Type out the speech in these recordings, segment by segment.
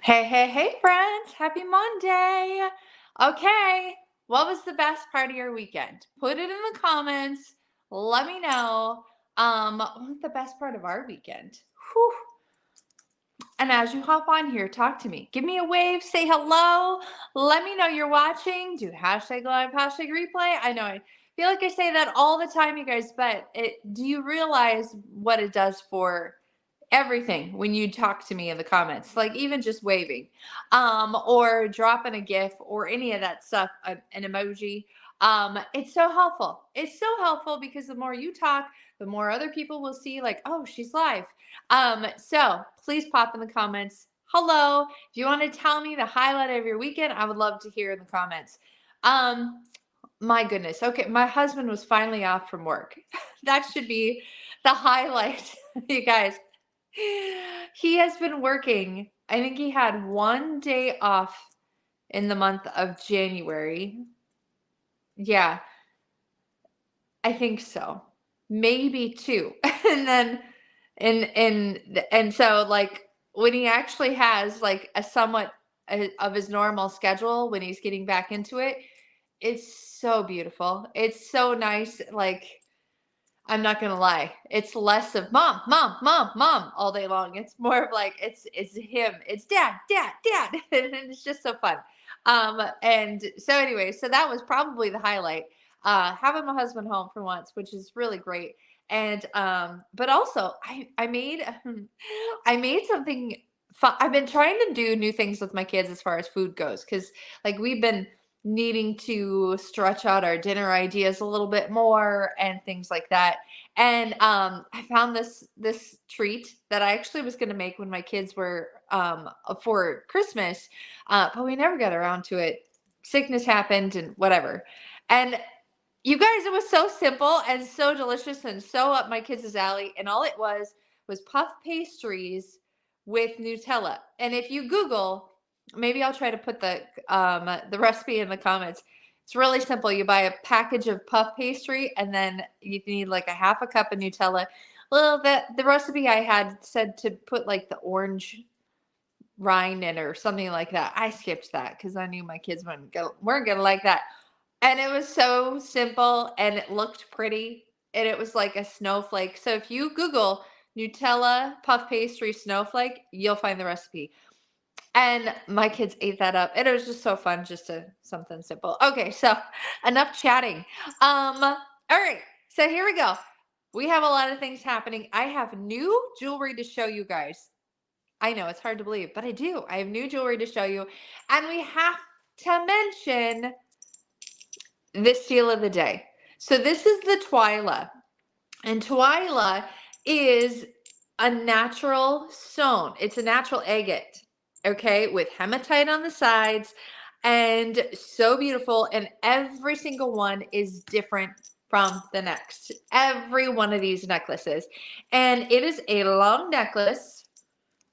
Hey, hey, hey, friends. Happy Monday. Okay. What was the best part of your weekend? Put it in the comments. Let me know. What was the best part of our weekend? Whew. And as you hop on here, talk to me. Give me a wave, say hello. Let me know you're watching. Do hashtag live, hashtag replay. I know I feel like I say that all the time, you guys, but do you realize what it does for everything when you talk to me in the comments, like even just waving, or dropping a gif or any of that stuff, an emoji? It's so helpful. It's so helpful because the more you talk, the more other people will see, like, oh, she's live. So please pop in the comments hello. If you want to tell me the highlight of your weekend, I would love to hear in the comments. My goodness. Okay, my husband was finally off from work. That should be the highlight. You guys, he has been working. I think he had one day off in the month of January. Yeah, I think so. Maybe two. And then and so, like, when he actually has like a somewhat of his normal schedule when he's getting back into it, it's so beautiful. It's so nice. Like, I'm not gonna lie. It's less of mom, mom, mom, mom all day long. It's more of like it's him. It's dad, dad, dad, and it's just so fun. And so anyway, so that was probably the highlight. Having my husband home for once, which is really great. And but also I made I made something fun. I've been trying to do new things with my kids as far as food goes, because like we've been needing to stretch out our dinner ideas a little bit more and things like that. And I found this treat that I actually was going to make when my kids were for Christmas, but we never got around to it. Sickness happened and whatever. And you guys, it was so simple and so delicious and so up my kids' alley. And all it was puff pastries with Nutella. And if you Google, maybe I'll try to put the recipe in the comments. It's really simple. You buy a package of puff pastry, and then you need like a half a cup of Nutella. Well, the recipe I had said to put like the orange rind in or something like that. I skipped that because I knew my kids weren't gonna like that. And it was so simple and it looked pretty and it was like a snowflake. So if you Google Nutella puff pastry snowflake, you'll find the recipe. And my kids ate that up. And it was just so fun, just to something simple. Okay, so enough chatting. All right. So here we go. We have a lot of things happening. I have new jewelry to show you guys. I know it's hard to believe, but I do. I have new jewelry to show you. And we have to mention this deal of the day. So this is the Twyla. And Twyla is a natural stone. It's a natural agate, okay, with hematite on the sides and so beautiful. And every single one is different from the next. Every one of these necklaces. And it is a long necklace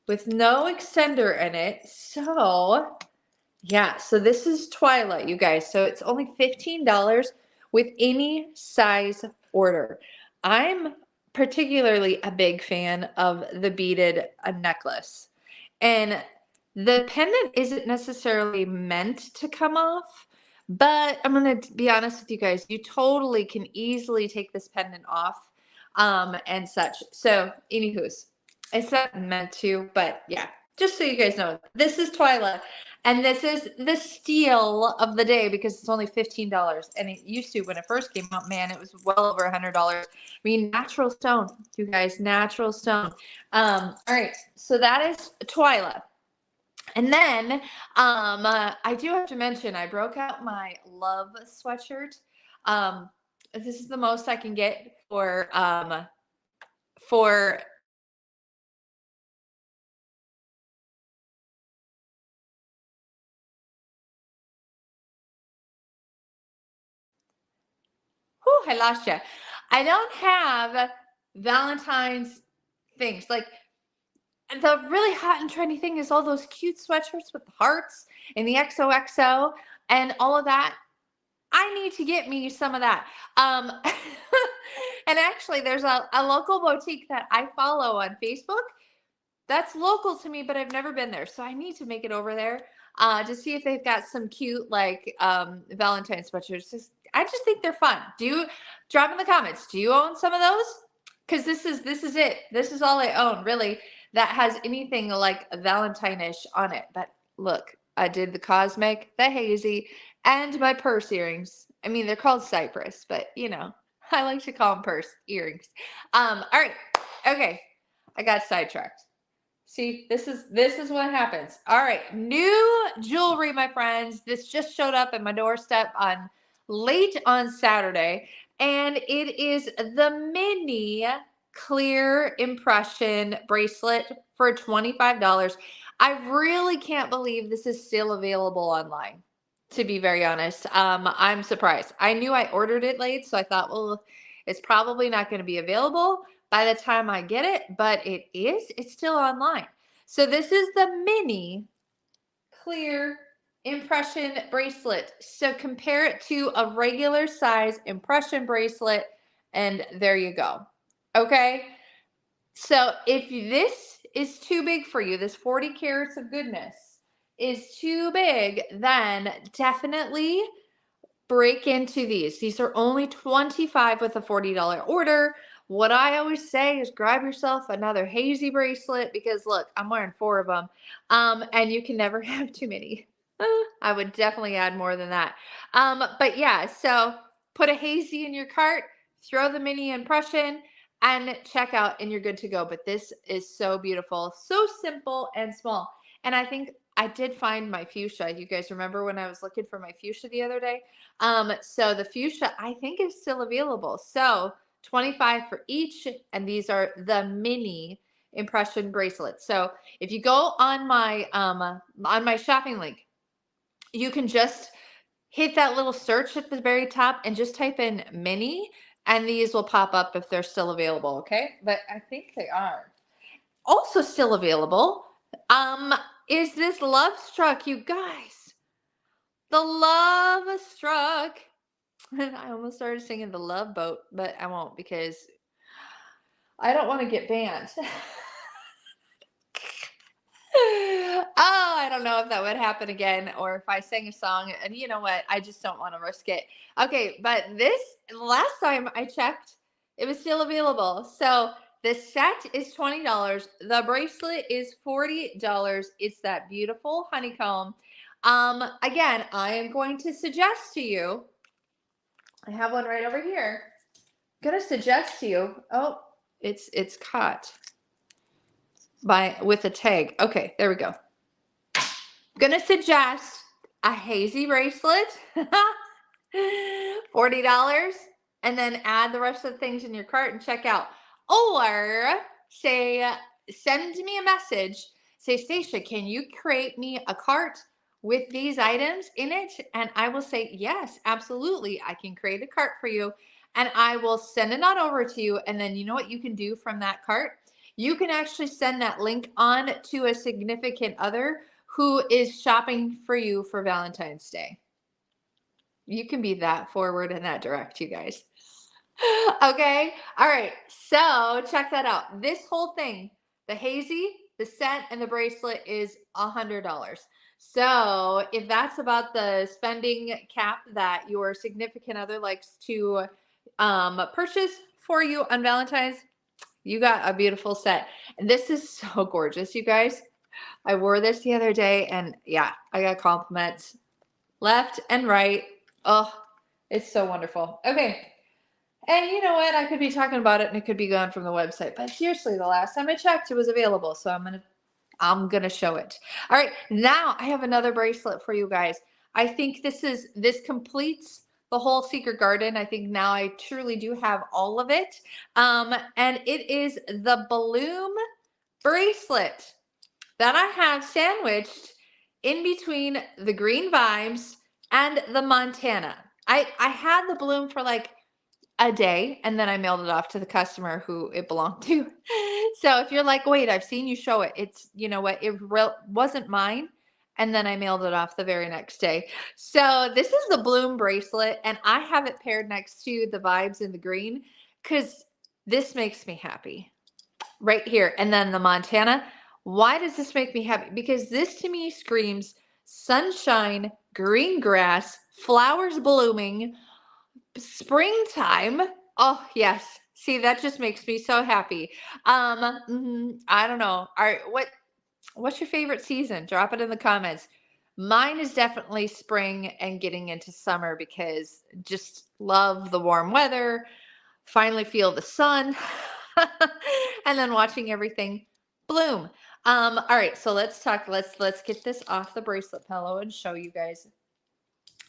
with no extender in it. So yeah, so this is Twilight, you guys. So it's only $15 with any size order. I'm particularly a big fan of the beaded necklace. And the pendant isn't necessarily meant to come off, but I'm going to be honest with you guys. You totally can easily take this pendant off and such. So, anywho's, it's not meant to, but yeah, just so you guys know, this is Twilight. And this is the steal of the day because it's only $15. And it used to, when it first came out, man, it was well over $100. I mean, natural stone, you guys, natural stone. All right, so that is Twyla. And then I do have to mention, I broke out my love sweatshirt. This is the most I can get for whew, I lost you. I don't have Valentine's things. Like, the really hot and trendy thing is all those cute sweatshirts with the hearts and the XOXO and all of that. I need to get me some of that. And actually, there's a local boutique that I follow on Facebook. That's local to me, but I've never been there. So I need to make it over there to see if they've got some cute like Valentine's sweatshirts. I just think they're fun. Do you drop in the comments? Do you own some of those? Because this is it. This is all I own really that has anything like Valentine-ish on it. But look, I did the cosmic, the hazy, and my purse earrings. I mean, they're called cypress, but you know, I like to call them purse earrings. All right, okay, I got sidetracked. See, this is what happens. All right, new jewelry, my friends. This just showed up at my doorstep on late on Saturday, and it is the mini clear impression bracelet for $25. I really can't believe this is still available online. To be very honest, I'm surprised. I knew I ordered it late, so I thought, well, it's probably not going to be available by the time I get it, but it is. It's still online. So this is the mini clear impression bracelet. So compare it to a regular size impression bracelet, and there you go. Okay. So if this is too big for you, this 40 carats of goodness is too big, then definitely break into these. These are only $25 with a $40 order. What I always say is grab yourself another hazy bracelet because look, I'm wearing 4 of them. And you can never have too many. I would definitely add more than that. But yeah, so put a hazy in your cart, throw the mini impression, and check out, and you're good to go. But this is so beautiful, so simple and small. And I think I did find my fuchsia. You guys remember when I was looking for my fuchsia the other day? So the fuchsia I think is still available. So 25 for each, and these are the mini impression bracelets. So if you go on my shopping link, you can just hit that little search at the very top and just type in mini, and these will pop up if they're still available. Okay, but I think they are also still available. Is this Love Struck, you guys? The Love Struck. I almost started singing the Love Boat, but I won't because I don't want to get banned. Oh, I don't know if that would happen again or if I sang a song, and you know what? I just don't want to risk it. Okay, but this last time I checked, it was still available. So the set is $20. The bracelet is $40. It's that beautiful honeycomb. Again, I am going to suggest to you, I have one right over here. I'm gonna suggest to you. Oh, it's caught with a tag. Okay, there we go. I'm gonna suggest a hazy bracelet, $40, and then add the rest of the things in your cart and check out. Or say, send me a message. Say, Stacia, can you create me a cart with these items in it? And I will say, yes, absolutely. I can create a cart for you, and I will send it on over to you. And then you know what you can do from that cart? You can actually send that link on to a significant other who is shopping for you for Valentine's Day. You can be that forward and that direct, you guys. Okay. All right. So check that out. This whole thing, the hazy, the set, and the bracelet is $100. So if that's about the spending cap that your significant other likes to purchase for you on Valentine's, you got a beautiful set. And this is so gorgeous, you guys. I wore this the other day, and yeah, I got compliments left and right. Oh, it's so wonderful. Okay. And you know what? I could be talking about it and it could be gone from the website. But seriously, the last time I checked, it was available. So I'm gonna show it. All right, now I have another bracelet for you guys. I think this completes the whole secret garden. I think now I truly do have all of it. And it is the Bloom bracelet that I have sandwiched in between the Green Vibes and the Montana. I had the Bloom for like a day, and then I mailed it off to the customer who it belonged to. So if you're like, wait, I've seen you show it, it's, you know what, it wasn't mine. And then I mailed it off the very next day. So this is the Bloom bracelet, and I have it paired next to the Vibes in the green because this makes me happy right here. And then the Montana, Why does this make me happy? Because this to me screams sunshine, green grass, flowers blooming, springtime. Oh, yes. See, that just makes me so happy. I don't know. What's your favorite season? Drop it in the comments. Mine is definitely spring and getting into summer because just love the warm weather, finally feel the sun, and then watching everything bloom. All right, so let's talk. Let's get this off the bracelet pillow and show you guys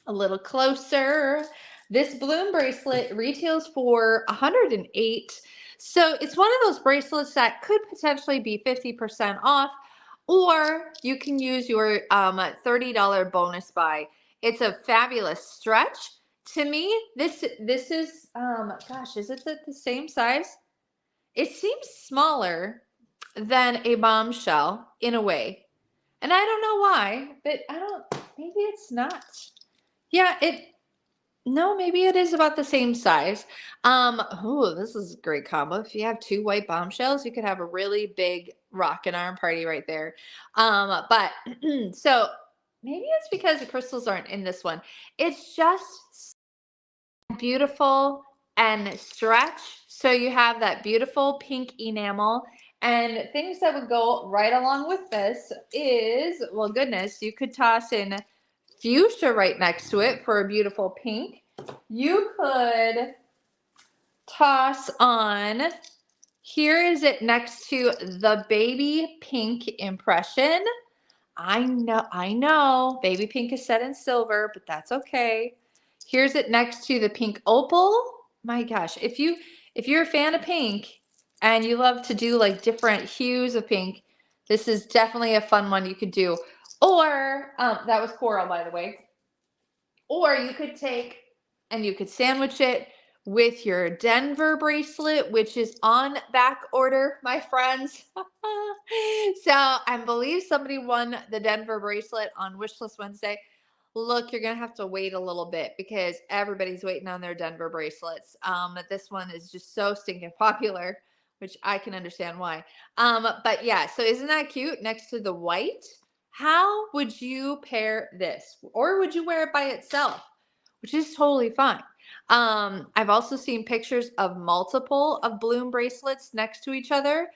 a little closer. This bloom bracelet retails for 108. So it's one of those bracelets that could potentially be 50% off, or you can use your $30 bonus buy. It's a fabulous stretch. To me, this is gosh, is it the same size? It seems smaller than a bombshell in a way. And I don't know why, but maybe it's not. Yeah, no, maybe it is about the same size. This is a great combo. If you have two white bombshells, you could have a really big rock and arm party right there. But so maybe it's because the crystals aren't in this one. It's just beautiful and stretch. So you have that beautiful pink enamel. And things that would go right along with this is, well, goodness, you could toss in fuchsia right next to it for a beautiful pink. You could toss on, here is it next to the baby pink impression. I know, baby pink is set in silver, but that's okay. Here's it next to the pink opal. My gosh, if you're a fan of pink and you love to do like different hues of pink, this is definitely a fun one you could do. Or that was coral, by the way. Or you could take and you could sandwich it with your Denver bracelet, which is on back order, my friends. So I believe somebody won the Denver bracelet on Wishlist Wednesday. Look, you're going to have to wait a little bit because everybody's waiting on their Denver bracelets. This one is just so stinking popular, which I can understand why. But yeah, so isn't that cute next to the white? How would you pair this? Or would you wear it by itself? Which is totally fine. I've also seen pictures of multiple of bloom bracelets next to each other.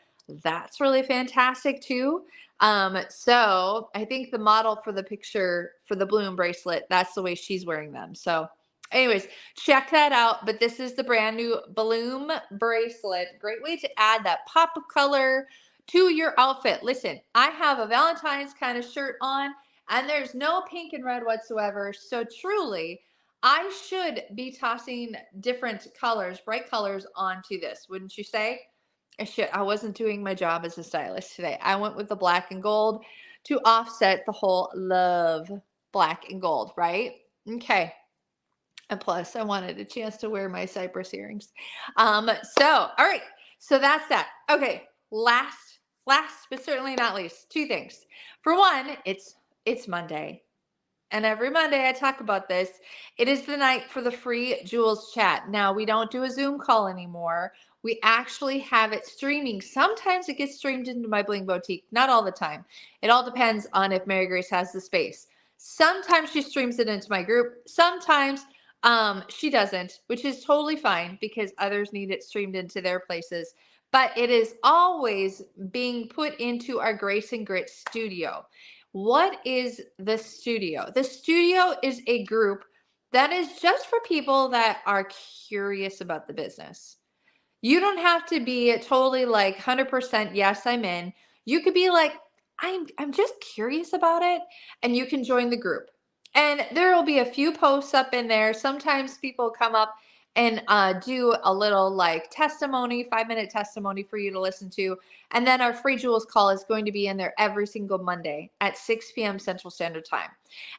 That's really fantastic too. So I think the model for the picture for the bloom bracelet, that's the way she's wearing them. So anyways, check that out. But this is the brand new bloom bracelet. Great way to add that pop of color to your outfit. Listen, I have a Valentine's kind of shirt on and there's no pink and red whatsoever. So truly, I should be tossing different colors, bright colors onto this, wouldn't you say? I wasn't doing my job as a stylist today. I went with the black and gold to offset the whole love black and gold, right? Okay. And plus, I wanted a chance to wear my cypress earrings. All right. So that's that. Okay. Last, but certainly not least, two things. For one, it's Monday. And every Monday I talk about this. It is the night for the free Jewels chat. Now, we don't do a Zoom call anymore. We actually have it streaming. Sometimes it gets streamed into my Bling Boutique. Not all the time. It all depends on if Mary Grace has the space. Sometimes she streams it into my group. Sometimes she doesn't, which is totally fine because others need it streamed into their places. But it is always being put into our Grace and Grit studio. What is the studio? The studio is a group that is just for people that are curious about the business. You don't have to be totally like 100% yes, I'm in. You could be like, I'm just curious about it, and you can join the group. And there will be a few posts up in there. Sometimes people come up and do a little like testimony, 5-minute testimony for you to listen to. And then our free Jewels call is going to be in there every single Monday at 6 p.m. Central Standard Time.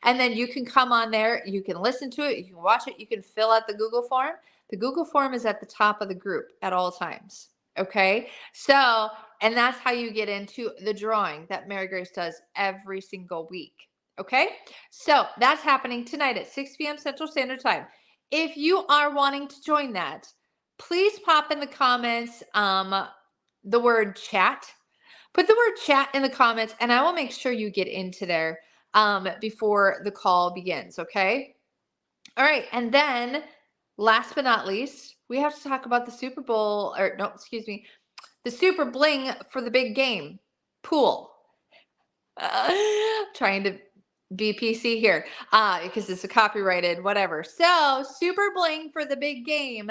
And then you can come on there, you can listen to it, you can watch it, you can fill out the Google form. The Google form is at the top of the group at all times. Okay. So, and that's how you get into the drawing that Mary Grace does every single week. Okay. So that's happening tonight at 6 p.m. Central Standard Time. If you are wanting to join that, please pop in the comments the word chat. put the word chat in the comments and I will make sure you get into there before the call begins. Okay. All right. And then last but not least, we have to talk about the Super Bowl, or no, excuse me, the Super Bling for the big game pool. Trying to be PC here because it's a copyrighted whatever. So Super Bling for the big game.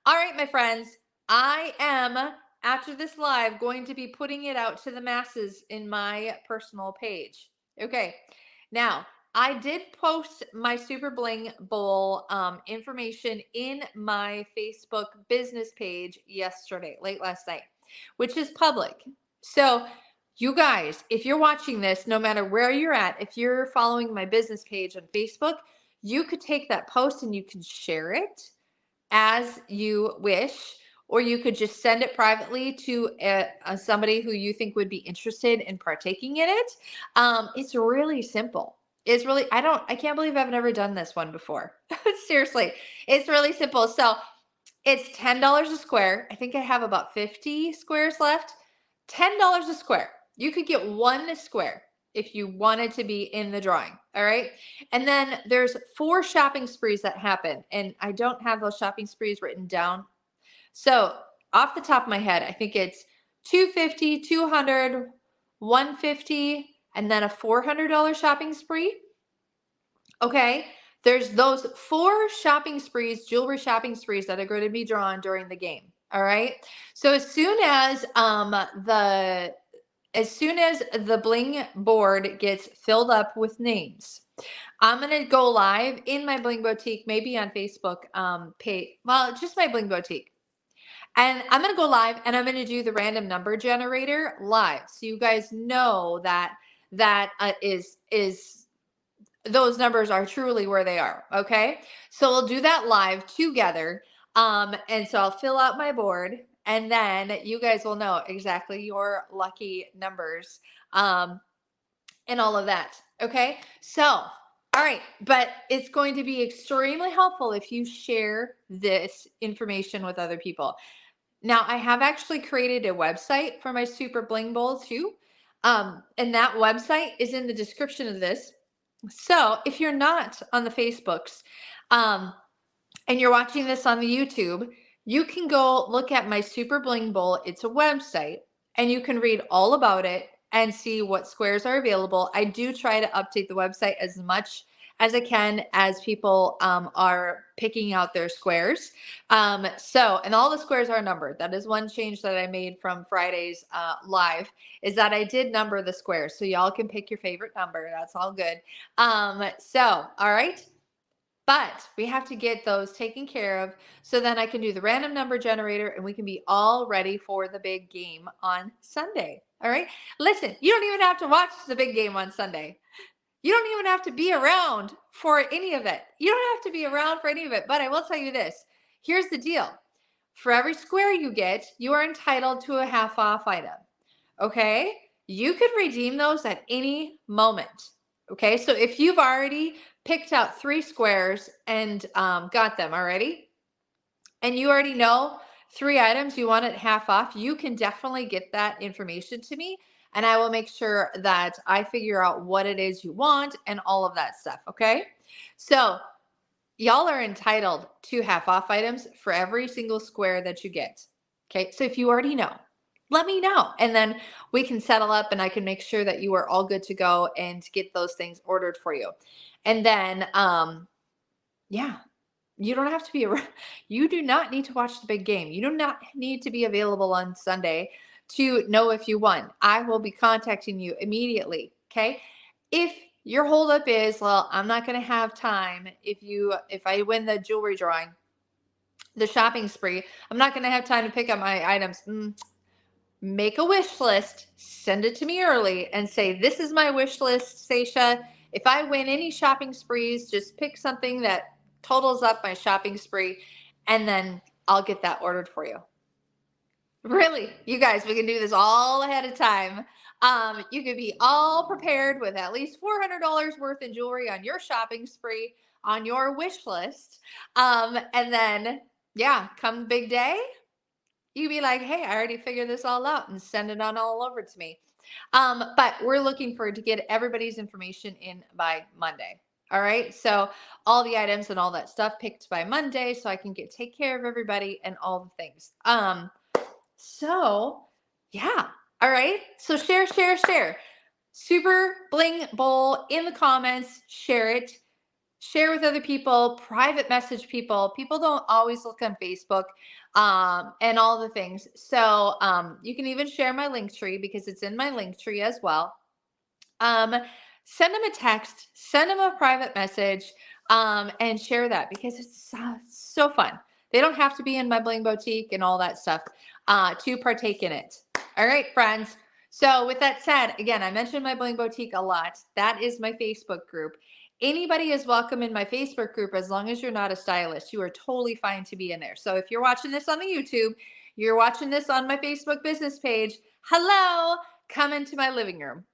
All right, my friends, I am after this live going to be putting it out to the masses in my personal page. Okay, now I did post my Super Bling Bowl information in my Facebook business page yesterday, late last night, which is public. So you guys, if you're watching this, no matter where you're at, if you're following my business page on Facebook, you could take that post and you can share it as you wish, or you could just send it privately to somebody who you think would be interested in partaking in it. It's really simple. It's really, I can't believe I've never done this one before. Seriously, it's really simple. So it's $10 a square. I think I have about 50 squares left. $10 a square. You could get one square if you wanted to be in the drawing. All right. And then there's 4 shopping sprees that happen. And I don't have those shopping sprees written down. So off the top of my head, I think it's 250, 200, 150, and then a $400 shopping spree. Okay. There's those 4 shopping sprees, jewelry shopping sprees that are going to be drawn during the game. All right. So as soon as the bling board gets filled up with names, I'm going to go live in my Bling Boutique, maybe on Facebook page. Well, just my Bling Boutique. And I'm going to go live and I'm going to do the random number generator live. So you guys know that those numbers are truly where they are. Okay. So we'll do that live together. And so I'll fill out my board and then you guys will know exactly your lucky numbers, and all of that. Okay. So, all right. But it's going to be extremely helpful if you share this information with other people. Now, I have actually created a website for my Super Bling Bowl too. And that website is in the description of this. So if you're not on the Facebooks and you're watching this on the YouTube, you can go look at my Super Bling Bowl. It's a website and you can read all about it and see what squares are available. I do try to update the website as much as I can as people are picking out their squares. And all the squares are numbered. That is one change that I made from Friday's live, is that I did number the squares. So y'all can pick your favorite number. That's all good. All right. But we have to get those taken care of so then I can do the random number generator and we can be all ready for the big game on Sunday. All right. Listen, you don't even have to watch the big game on Sunday. You don't even have to be around for any of it. You don't have to be around for any of it. But I will tell you this. Here's the deal. For every square you get, you are entitled to a half off item. Okay? You could redeem those at any moment. Okay? So if you've already picked out 3 squares and got them already, and you already know 3 items you want at half off, you can definitely get that information to me. And I will make sure that I figure out what it is you want and all of that stuff. Okay. So y'all are entitled to half off items for every single square that you get. Okay. So if you already know, let me know. And then we can settle up and I can make sure that you are all good to go and get those things ordered for you. And then, yeah, you don't have to be around. You do not need to watch the big game. You do not need to be available on Sunday to know if you won. I will be contacting you immediately. Okay. If your holdup is, well, I'm not going to have time. If I win the jewelry drawing, the shopping spree, I'm not going to have time to pick up my items. Make a wish list, send it to me early and say, this is my wish list, Seisha. If I win any shopping sprees, just pick something that totals up my shopping spree and then I'll get that ordered for you. Really, you guys, we can do this all ahead of time. You could be all prepared with at least $400 worth of jewelry on your shopping spree, on your wish list. And then, yeah, come the big day, you be like, hey, I already figured this all out and send it on all over to me. But we're looking to get everybody's information in by Monday. All right. So all the items and all that stuff picked by Monday so I can take care of everybody and all the things. So yeah. All right. So share. Super Bling Bowl in the comments. Share it. Share with other people, private message people. People don't always look on Facebook and all the things. So you can even share my link tree because it's in my link tree as well. Send them a text, send them a private message, and share that because it's so fun. They don't have to be in my Bling Boutique and all that stuff to partake in it. All right, friends. So with that said, again, I mentioned my Bling Boutique a lot. That is my Facebook group. Anybody is welcome in my Facebook group as long as you're not a stylist. You are totally fine to be in there. So if you're watching this on the YouTube, you're watching this on my Facebook business page, hello, come into my living room.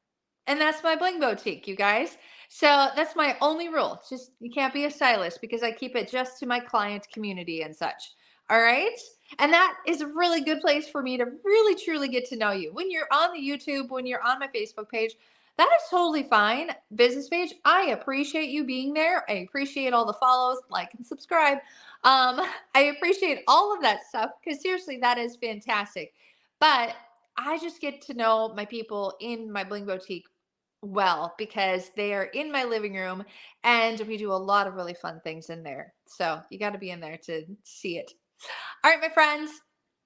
And that's my Bling Boutique, you guys. So that's my only rule. Just you can't be a stylist because I keep it just to my client community and such. All right. And that is a really good place for me to really truly get to know you. When you're on the YouTube, when you're on my Facebook page, that is totally fine. Business page, I appreciate you being there. I appreciate all the follows, like, and subscribe. I appreciate all of that stuff because seriously, that is fantastic. But I just get to know my people in my Bling Boutique well because they are in my living room and we do a lot of really fun things in there. So you got to be in there to see it. All right, my friends,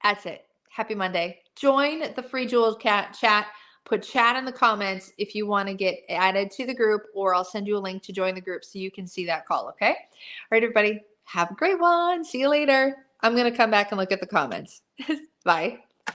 that's it. Happy Monday. Join the free Jewel chat. Put chat in the comments if you want to get added to the group, or I'll send you a link to join the group so you can see that call. Okay. All right, everybody. Have a great one. See you later. I'm going to come back and look at the comments. Bye.